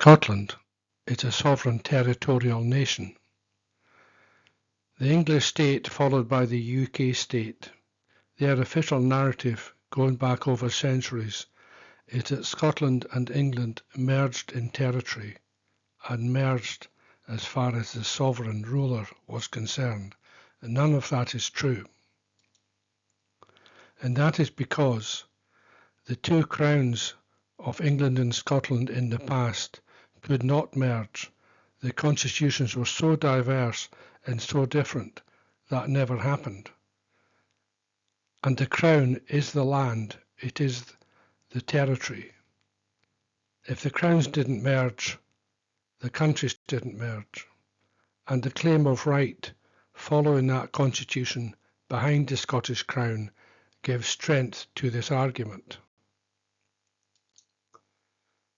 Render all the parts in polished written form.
Scotland is a sovereign territorial nation. The English state followed by the UK state. Their official narrative, going back over centuries, is that Scotland and England merged in territory, and merged as far as the sovereign ruler was concerned. And none of that is true. And that is because the two crowns of England and Scotland in the past could not merge. The constitutions were so diverse and so different that never happened. And the crown is the land, it is the territory. If the crowns didn't merge, the countries didn't merge. And the claim of right following that constitution behind the Scottish crown gives strength to this argument.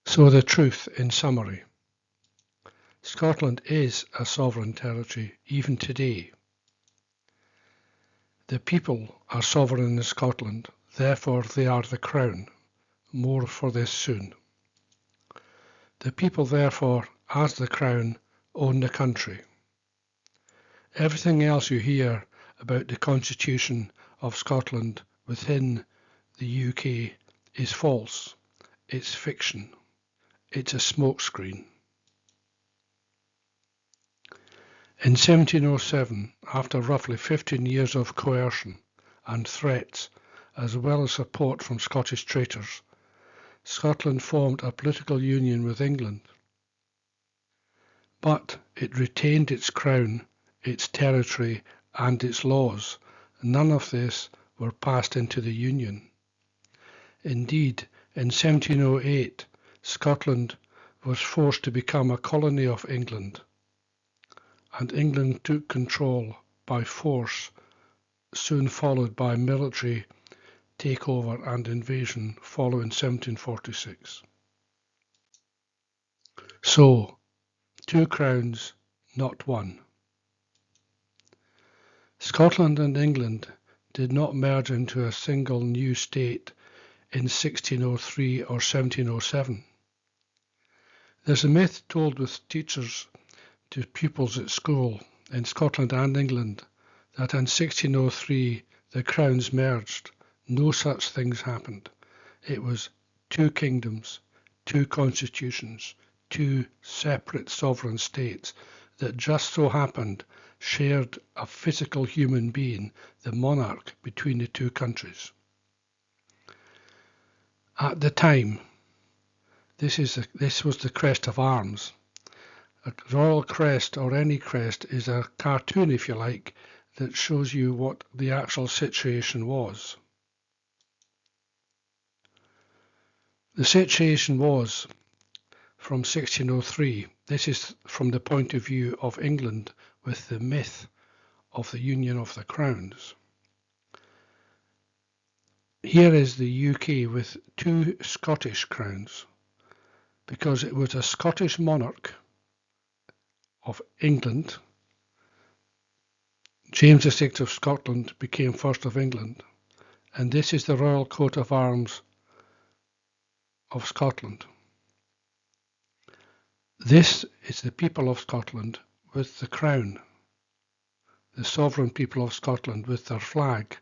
So the truth in summary. Scotland is a sovereign territory even today. The people are sovereign in Scotland, therefore they are the crown. More for this soon. The people therefore, as the crown, own the country. Everything else you hear about the Constitution of Scotland within the UK is false. It's fiction. It's a smokescreen. In 1707, after roughly 15 years of coercion and threats, as well as support from Scottish traitors, Scotland formed a political union with England. But it retained its crown, its territory, and its laws. None of this were passed into the Union. Indeed, in 1708, Scotland was forced to become a colony of England, and England took control by force, soon followed by military takeover and invasion following 1746. So, two crowns, not one. Scotland and England did not merge into a single new state in 1603 or 1707. There's a myth told with teachers to pupils at school in Scotland and England that in 1603 the crowns merged. No such things happened. It was two kingdoms, two constitutions, two separate sovereign states that just so happened shared a physical human being, the monarch, between the two countries. At the time, this was the crest of arms. A royal crest, or any crest, is a cartoon, if you like, that shows you what the actual situation was. The situation was, from 1603, this is from the point of view of England with the myth of the Union of the Crowns. Here is the UK with two Scottish crowns, because it was a Scottish monarch of England. James VI of Scotland became first of England, and this is the royal coat of arms of Scotland. This is the people of Scotland with the crown, the sovereign people of Scotland with their flag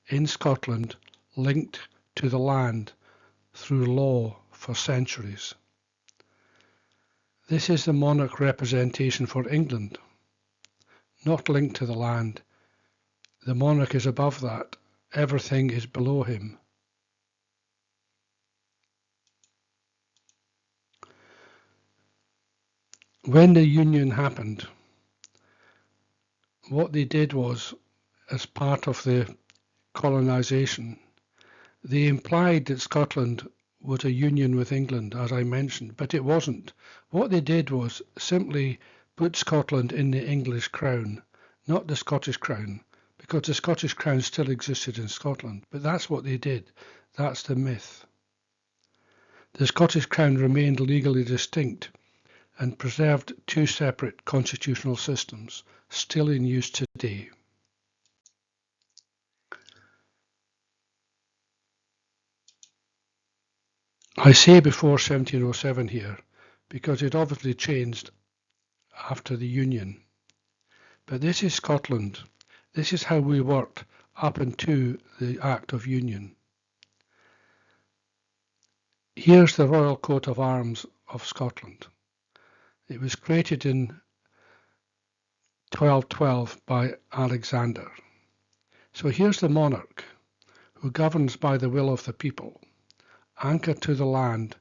in Scotland, linked to the land through law for centuries. This is the monarch representation for England, not linked to the land. The monarch is above that. Everything is below him. When the union happened, what they did was, as part of the colonisation, they implied that Scotland was a union with England, as I mentioned, but it wasn't. What they did was simply put Scotland in the English crown, not the Scottish crown, because the Scottish crown still existed in Scotland. But that's what they did. That's the myth. The Scottish crown remained legally distinct and preserved two separate constitutional systems, still in use today. I say before 1707 here, because it obviously changed after the Union. But this is Scotland. This is how we worked up until the Act of Union. Here's the Royal Coat of Arms of Scotland. It was created in 1212 by Alexander. So here's the monarch, who governs by the will of the people, anchored to the land,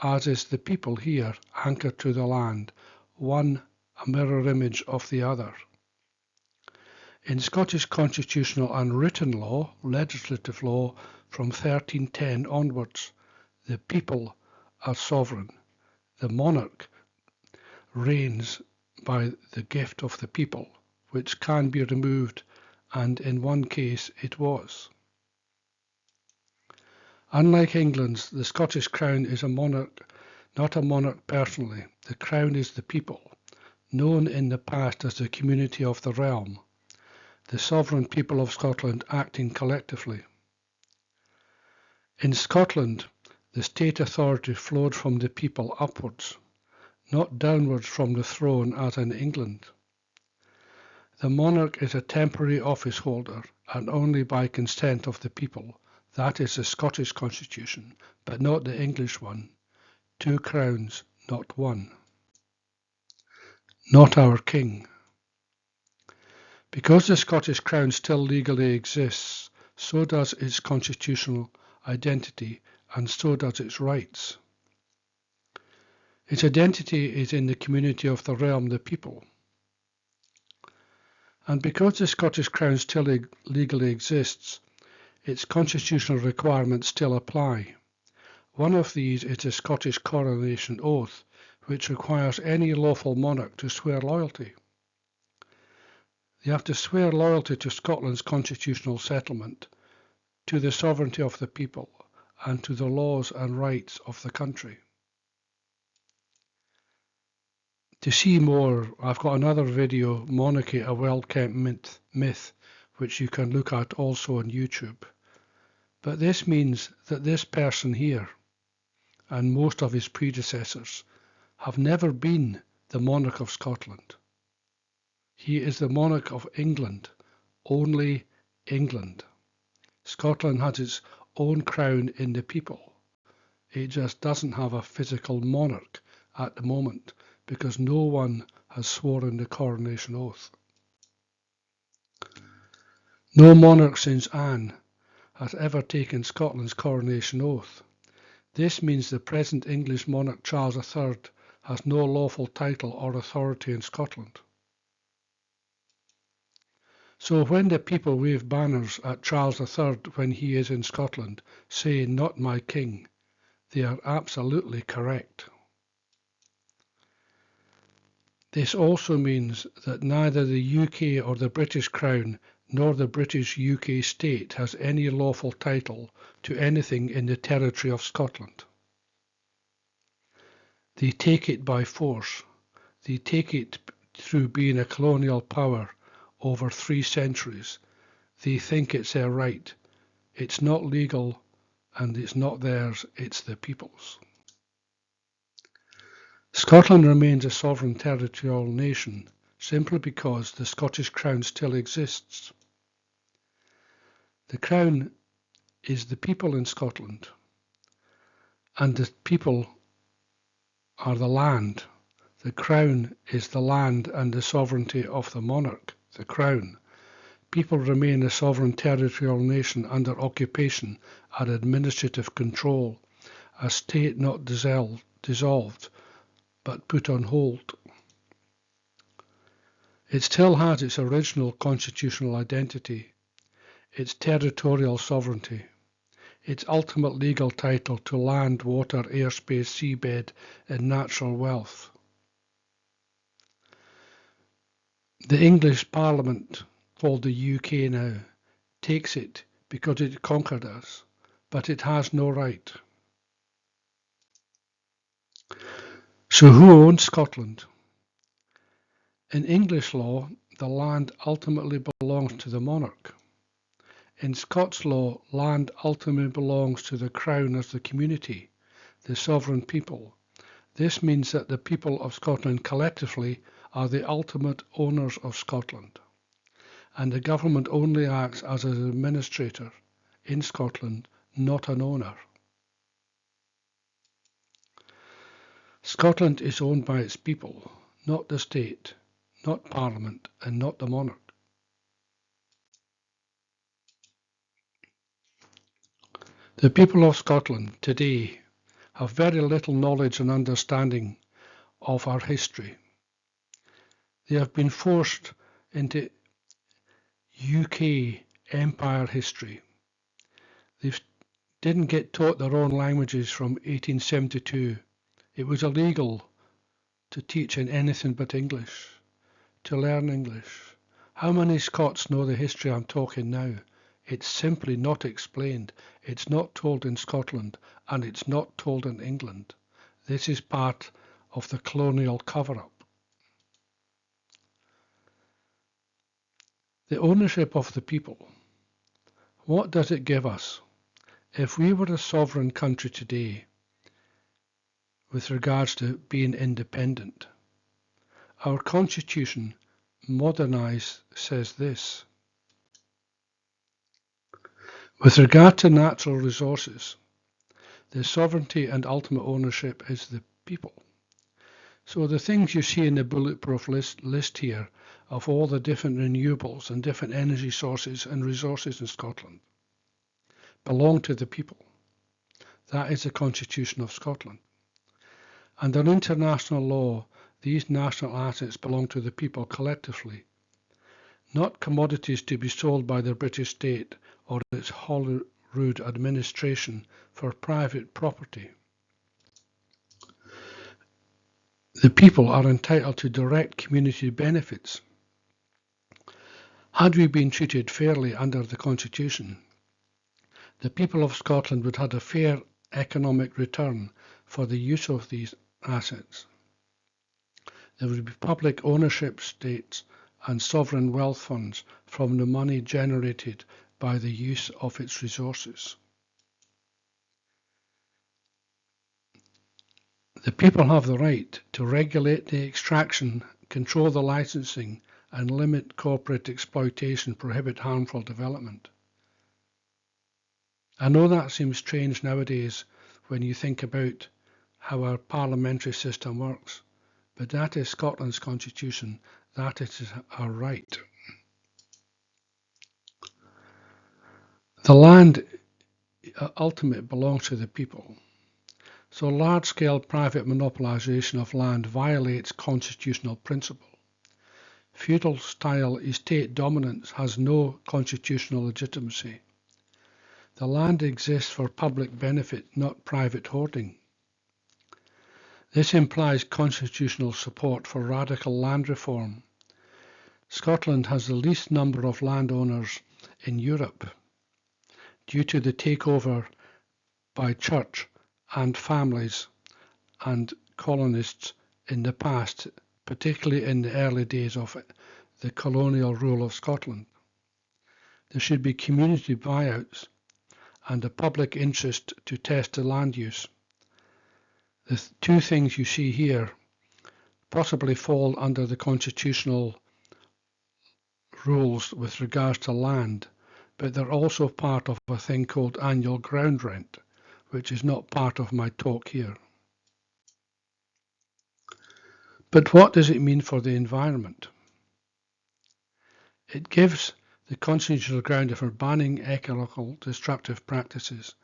as is the people here anchored to the land, one a mirror image of the other. In Scottish constitutional and written law, legislative law, from 1310 onwards, the people are sovereign. The monarch reigns by the gift of the people, which can be removed, and in one case it was. Unlike England's, the Scottish Crown is a monarch, not a monarch personally. The Crown is the people, known in the past as the community of the realm, the sovereign people of Scotland acting collectively. In Scotland, the state authority flowed from the people upwards, not downwards from the throne as in England. The monarch is a temporary office holder and only by consent of the people. That is the Scottish constitution, but not the English one. 2 crowns, not one. Not our king. Because the Scottish Crown still legally exists, so does its constitutional identity, and so does its rights. Its identity is in the community of the realm, the people. And because the Scottish Crown still legally exists, its constitutional requirements still apply. One of these is the Scottish Coronation Oath, which requires any lawful monarch to swear loyalty. They have to swear loyalty to Scotland's constitutional settlement, to the sovereignty of the people, and to the laws and rights of the country. To see more, I've got another video, Monarchy, a Well-Kept Myth, which you can look at also on YouTube. But this means that this person here, and most of his predecessors, have never been the monarch of Scotland. He is the monarch of England, only England. Scotland has its own crown in the people. It just doesn't have a physical monarch at the moment because no one has sworn the coronation oath. No monarch since Anne has ever taken Scotland's coronation oath. This means the present English monarch Charles III has no lawful title or authority in Scotland. So when the people wave banners at Charles III when he is in Scotland, saying, "Not my king," they are absolutely correct. This also means that neither the UK or the British Crown nor the British UK state has any lawful title to anything in the territory of Scotland. They take it by force. They take it through being a colonial power over 3 centuries. They think it's their right. It's not legal and it's not theirs, it's the people's. Scotland remains a sovereign territorial nation simply because the Scottish Crown still exists. The Crown is the people in Scotland, and the people are the land. The Crown is the land and the sovereignty of the monarch, the Crown. People remain a sovereign territorial nation under occupation and administrative control, a state not dissolved but put on hold. It still has its original constitutional identity, its territorial sovereignty, its ultimate legal title to land, water, airspace, seabed, and natural wealth. The English Parliament, called the UK now, takes it because it conquered us, but it has no right. So who owns Scotland? In English law, the land ultimately belongs to the monarch. In Scots law, land ultimately belongs to the Crown as the community, the sovereign people, This means that the people of Scotland collectively are the ultimate owners of Scotland, and the government only acts as an administrator in Scotland, not an owner. Scotland is owned by its people, not the state, not Parliament, and not the monarch. The people of Scotland today have very little knowledge and understanding of our history. They have been forced into UK Empire history. They didn't get taught their own languages from 1872. It was illegal to teach in anything but English, to learn English. How many Scots know the history I'm talking now? It's simply not explained. It's not told in Scotland, and it's not told in England. This is part of the colonial cover-up. The ownership of the people. What does it give us? If we were a sovereign country today, with regards to being independent, our constitution, modernised, says this. With regard to natural resources, the sovereignty and ultimate ownership is the people. So the things you see in the bulletproof list here of all the different renewables and different energy sources and resources in Scotland belong to the people. That is the Constitution of Scotland. Under international law, these national assets belong to the people collectively, not commodities to be sold by the British state or its Holyrood administration for private property. The people are entitled to direct community benefits. Had we been treated fairly under the Constitution, the people of Scotland would have a fair economic return for the use of these assets. There would be public ownership states and sovereign wealth funds from the money generated by the use of its resources. The people have the right to regulate the extraction, control the licensing, and limit corporate exploitation, prohibit harmful development. I know that seems strange nowadays when you think about how our parliamentary system works, but that is Scotland's constitution. That is our right. The land ultimately belongs to the people. So large-scale private monopolisation of land violates constitutional principle. Feudal-style estate dominance has no constitutional legitimacy. The land exists for public benefit, not private hoarding. This implies constitutional support for radical land reform. Scotland has the least number of landowners in Europe due to the takeover by church and families and colonists in the past, particularly in the early days of the colonial rule of Scotland. There should be community buyouts and a public interest to test the land use. The two things you see here possibly fall under the constitutional rules with regards to land, but they're also part of a thing called annual ground rent, which is not part of my talk here. But what does it mean for the environment? It gives the constitutional ground for banning ecological destructive practices,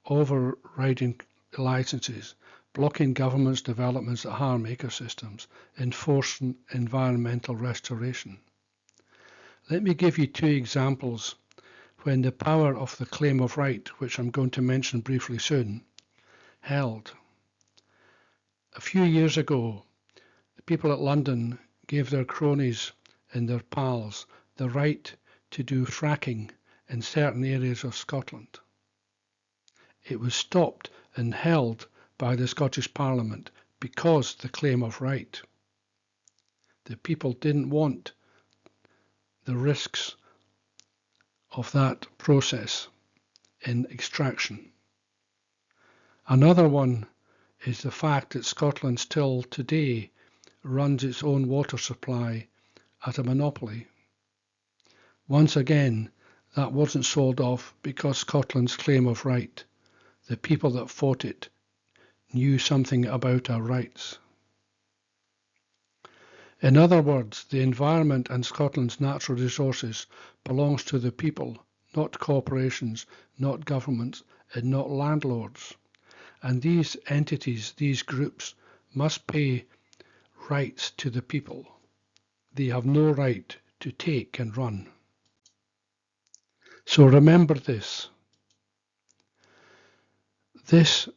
overriding licenses, blocking governments' developments that harm ecosystems, enforcing environmental restoration. Let me give you two examples when the power of the claim of right, which I'm going to mention briefly soon, held. A few years ago, the people at London gave their cronies and their pals the right to do fracking in certain areas of Scotland. It was stopped and held by the Scottish Parliament because the claim of right. The people didn't want the risks of that process in extraction. Another one is the fact that Scotland still today runs its own water supply at a monopoly. Once again, that wasn't sold off because Scotland's claim of right. The people that fought it knew something about our rights. In other words, the environment and Scotland's natural resources belongs to the people, not corporations, not governments, and not landlords. And these entities, these groups, must pay rights to the people. They have no right to take and run. So remember this. This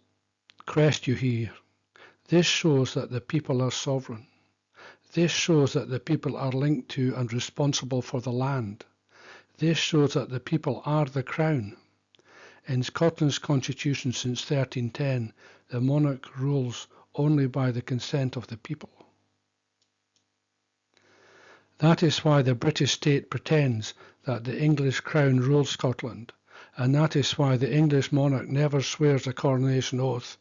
crest you hear, this shows that the people are sovereign. This shows that the people are linked to and responsible for the land. This shows that the people are the crown. In Scotland's constitution since 1310, the monarch rules only by the consent of the people. That is why the British state pretends that the English crown rules Scotland, and that is why the English monarch never swears a coronation oath,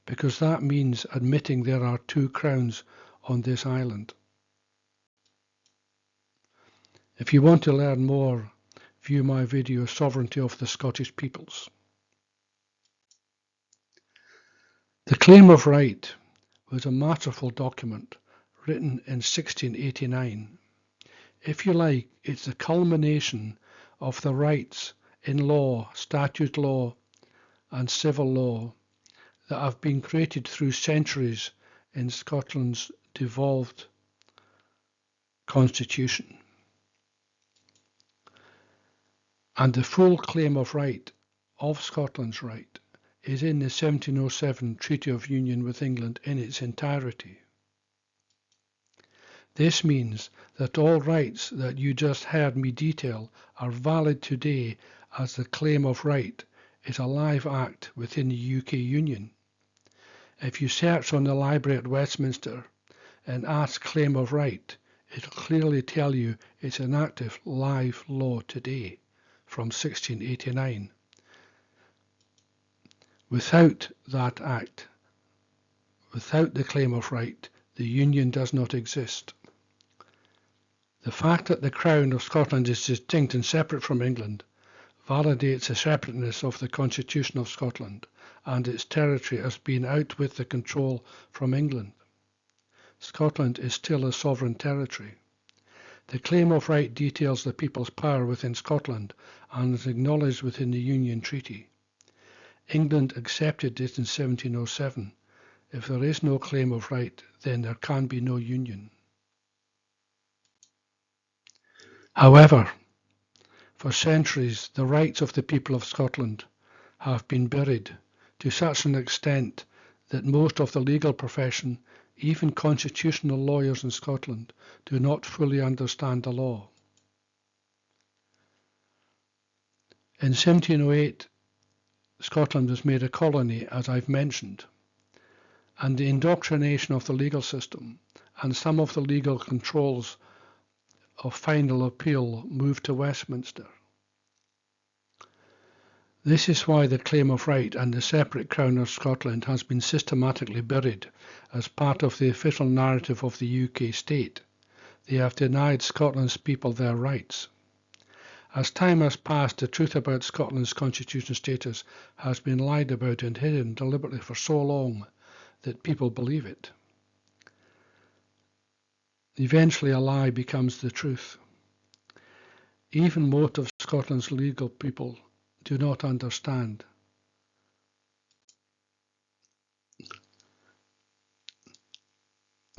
because that means admitting there are two crowns on this island. If you want to learn more, view my video Sovereignty of the Scottish Peoples. The Claim of Right was a masterful document written in 1689. If you like, it's the culmination of the rights in law, statute law, and civil law that have been created through centuries in Scotland's devolved constitution. And the full claim of right of Scotland's right is in the 1707 Treaty of Union with England in its entirety. This means that all rights that you just heard me detail are valid today, as the claim of right is a live act within the UK Union. If you search on the library at Westminster and ask claim of right, it'll clearly tell you it's an active live law today from 1689. Without that act, without the claim of right, the Union does not exist. The fact that the Crown of Scotland is distinct and separate from England validates the separateness of the Constitution of Scotland and its territory as being out with the control from England. Scotland is still a sovereign territory. The claim of right details the people's power within Scotland and is acknowledged within the Union Treaty. England accepted this in 1707. If there is no claim of right, then there can be no union. However, for centuries, the rights of the people of Scotland have been buried to such an extent that most of the legal profession, even constitutional lawyers in Scotland, do not fully understand the law. In 1708, Scotland was made a colony, as I've mentioned, and the indoctrination of the legal system and some of the legal controls of final appeal moved to Westminster. This is why the claim of right and the separate Crown of Scotland has been systematically buried as part of the official narrative of the UK state. They have denied Scotland's people their rights. As time has passed, the truth about Scotland's constitutional status has been lied about and hidden deliberately for so long that people believe it. Eventually a lie becomes the truth. Even most of Scotland's legal people do not understand.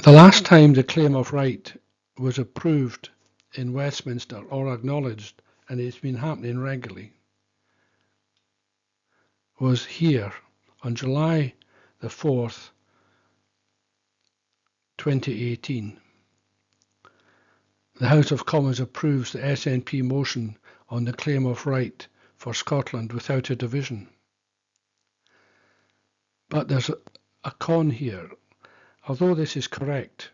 The last time the claim of right was approved in Westminster or acknowledged, and it's been happening regularly, was here on July the 4th, 2018. The House of Commons approves the SNP motion on the claim of right for Scotland without a division. But there's a con here. Although this is correct,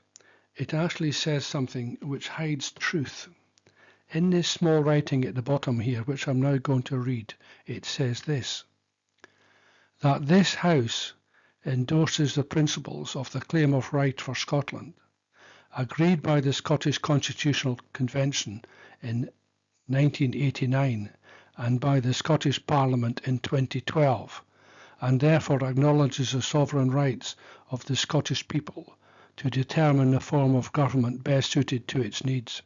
it actually says something which hides truth. In this small writing at the bottom here, which I'm now going to read, it says this: that this House endorses the principles of the Claim of Right for Scotland, agreed by the Scottish Constitutional Convention in 1989 and by the Scottish Parliament in 2012, and therefore acknowledges the sovereign rights of the Scottish people to determine the form of government best suited to its needs.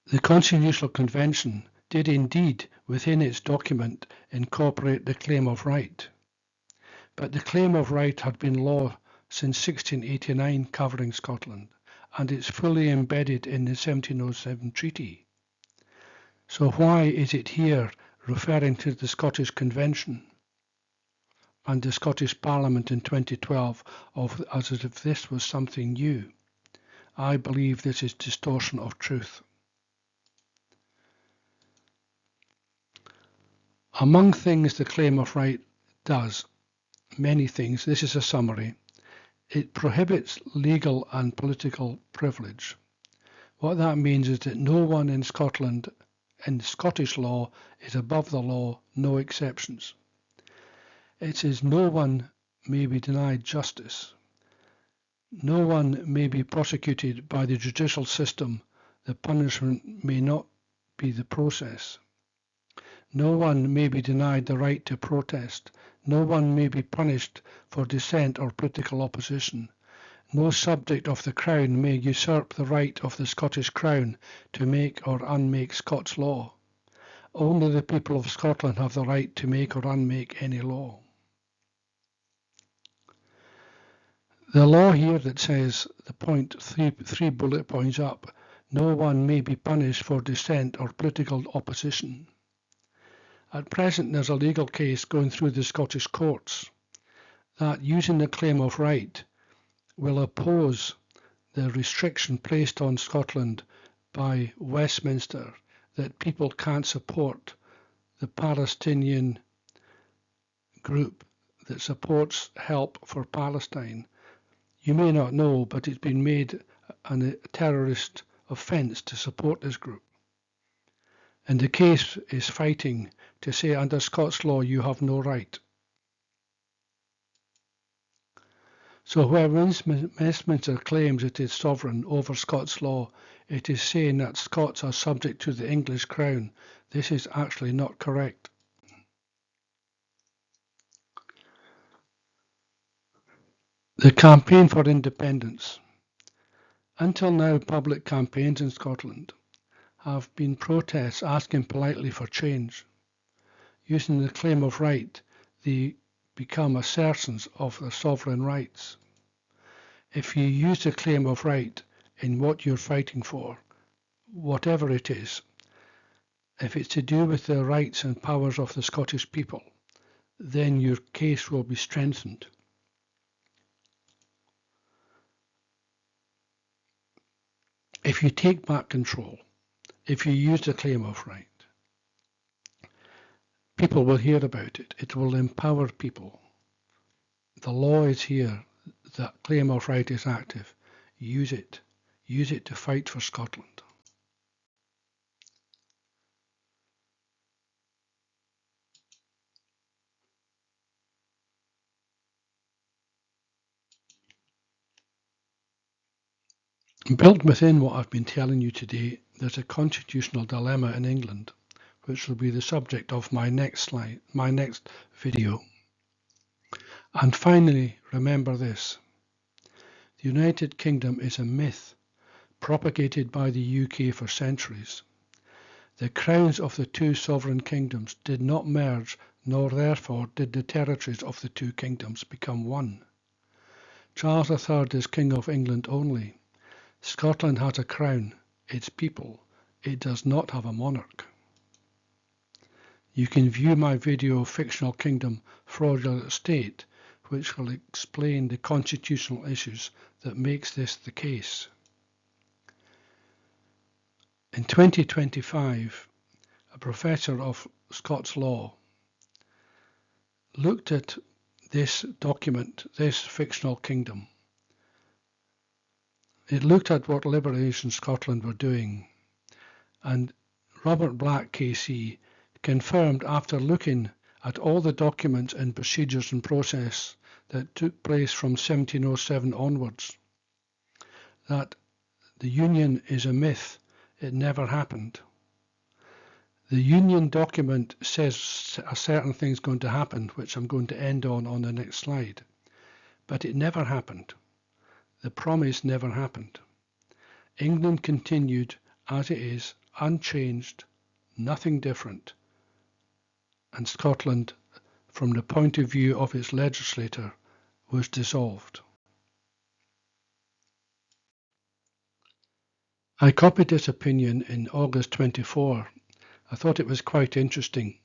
The Constitutional Convention did indeed, within its document, incorporate the Claim of Right, but the Claim of Right had been law since 1689 covering Scotland, and it's fully embedded in the 1707 Treaty. So why is it here referring to the Scottish Convention and the Scottish Parliament in 2012 as if this was something new? I believe this is distortion of truth. Among things the Claim of Right does, many things, this is a summary. It prohibits legal and political privilege. What that means is that no one in Scotland, in Scottish law, is above the law, no exceptions. It says no one may be denied justice. No one may be prosecuted by the judicial system. The punishment may not be the process. No one may be denied the right to protest. No one may be punished for dissent or political opposition. No subject of the Crown may usurp the right of the Scottish Crown to make or unmake Scots law. Only the people of Scotland have the right to make or unmake any law. The law here that says, the point three bullet points up, no one may be punished for dissent or political opposition. At present, there's a legal case going through the Scottish courts that, using the Claim of Right, will oppose the restriction placed on Scotland by Westminster that people can't support the Palestinian group that supports help for Palestine. You may not know, but it's been made a terrorist offence to support this group. And the case is fighting to say under Scots law you have no right. So where Westminster claims it is sovereign over Scots law, it is saying that Scots are subject to the English Crown. This is actually not correct. The campaign for independence. Until now, public campaigns in Scotland have been protests asking politely for change. Using the Claim of Right, they become assertions of their sovereign rights. If you use the Claim of Right in what you're fighting for, whatever it is, if it's to do with the rights and powers of the Scottish people, then your case will be strengthened. If you take back control, if you use the Claim of Right, people will hear about it. It will empower people. The law is here. The Claim of Right is active. Use it. Use it to fight for Scotland. Built within what I've been telling you today, there's a constitutional dilemma in England, which will be the subject of my next video. And finally, remember this. The United Kingdom is a myth propagated by the UK for centuries. The crowns of the two sovereign kingdoms did not merge, nor therefore did the territories of the two kingdoms become one. Charles III is King of England only. Scotland has a crown, its people. It does not have a monarch. You can view my video Fictional Kingdom, Fraudulent State, which will explain the constitutional issues that makes this the case. In 2025, a professor of Scots law looked at this document, this fictional kingdom. It looked at what Liberation Scotland were doing, and Robert Black KC confirmed after looking at all the documents and procedures and process that took place from 1707 onwards, that the Union is a myth, it never happened. The Union document says a certain thing's going to happen, which I'm going to end on the next slide, but it never happened. The promise never happened. England continued as it is, unchanged, nothing different, and Scotland, from the point of view of its legislator, was dissolved. I copied this opinion in August 24. I thought it was quite interesting,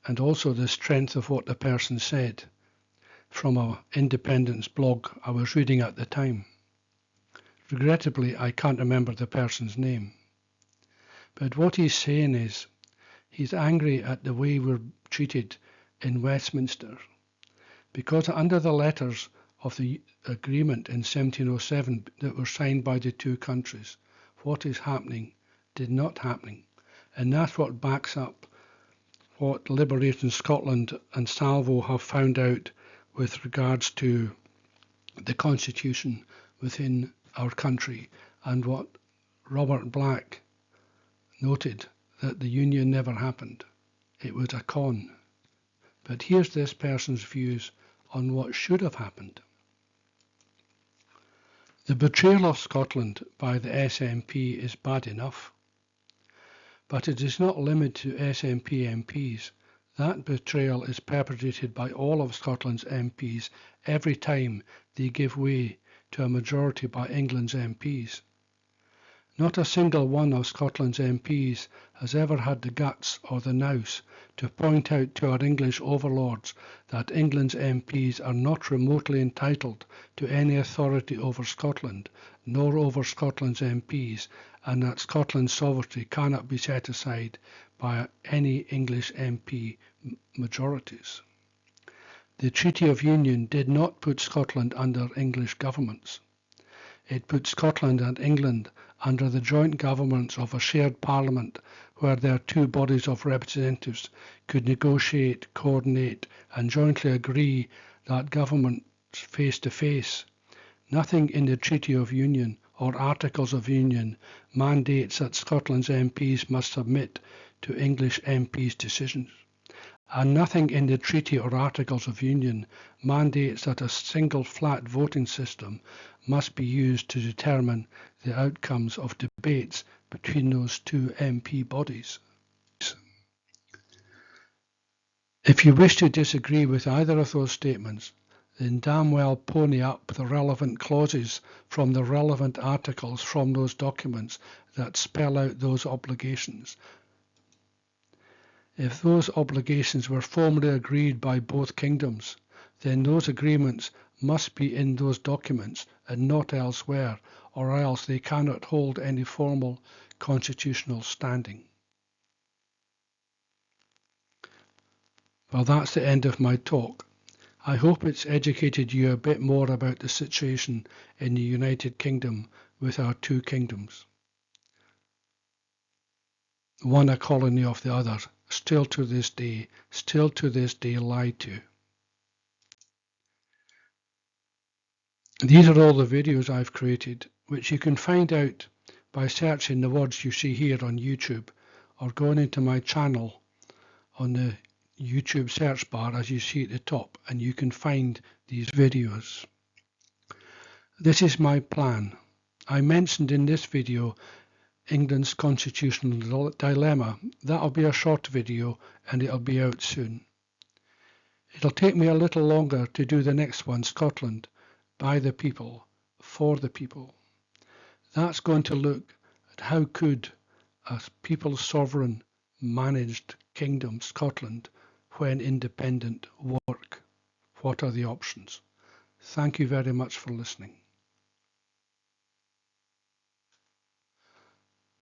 and also the strength of what the person said from an independence blog I was reading at the time. Regrettably, I can't remember the person's name. But what he's saying is, he's angry at the way we're treated in Westminster, because under the letters of the agreement in 1707 that were signed by the two countries, what is happening did not happen. And that's what backs up what Liberating Scotland and Salvo have found out with regards to the constitution within our country, and what Robert Black noted, that the union never happened. It was a con. But here's this person's views on what should have happened. The betrayal of Scotland by the SNP is bad enough, but it is not limited to SNP MPs. That betrayal is perpetrated by all of Scotland's MPs every time they give way to a majority by England's MPs. Not a single one of Scotland's MPs has ever had the guts or the nous to point out to our English overlords that England's MPs are not remotely entitled to any authority over Scotland, nor over Scotland's MPs, and that Scotland's sovereignty cannot be set aside by any English MP majorities. The Treaty of Union did not put Scotland under English governments. It put Scotland and England under the joint governments of a shared parliament where their two bodies of representatives could negotiate, coordinate and jointly agree that governments face to face. Nothing in the Treaty of Union or Articles of Union mandates that Scotland's MPs must submit to English MPs' decisions. And nothing in the Treaty or Articles of Union mandates that a single flat voting system must be used to determine the outcomes of debates between those two MP bodies. If you wish to disagree with either of those statements, then damn well pony up the relevant clauses from the relevant articles from those documents that spell out those obligations. If those obligations were formally agreed by both kingdoms, then those agreements must be in those documents and not elsewhere, or else they cannot hold any formal constitutional standing. Well, that's the end of my talk. I hope it's educated you a bit more about the situation in the United Kingdom with our two kingdoms. One a colony of the other, still to this day lied to. These are all the videos I've created, which you can find out by searching the words you see here on YouTube, or going into my channel on the YouTube search bar as you see at the top, and you can find these videos. This is my plan. I mentioned in this video England's constitutional dilemma. That'll be a short video and it'll be out soon. It'll take me a little longer to do the next one, Scotland, by the people, for the people. That's going to look at how could a people's sovereign managed kingdom, Scotland, when independent, work. What are the options? Thank you very much for listening.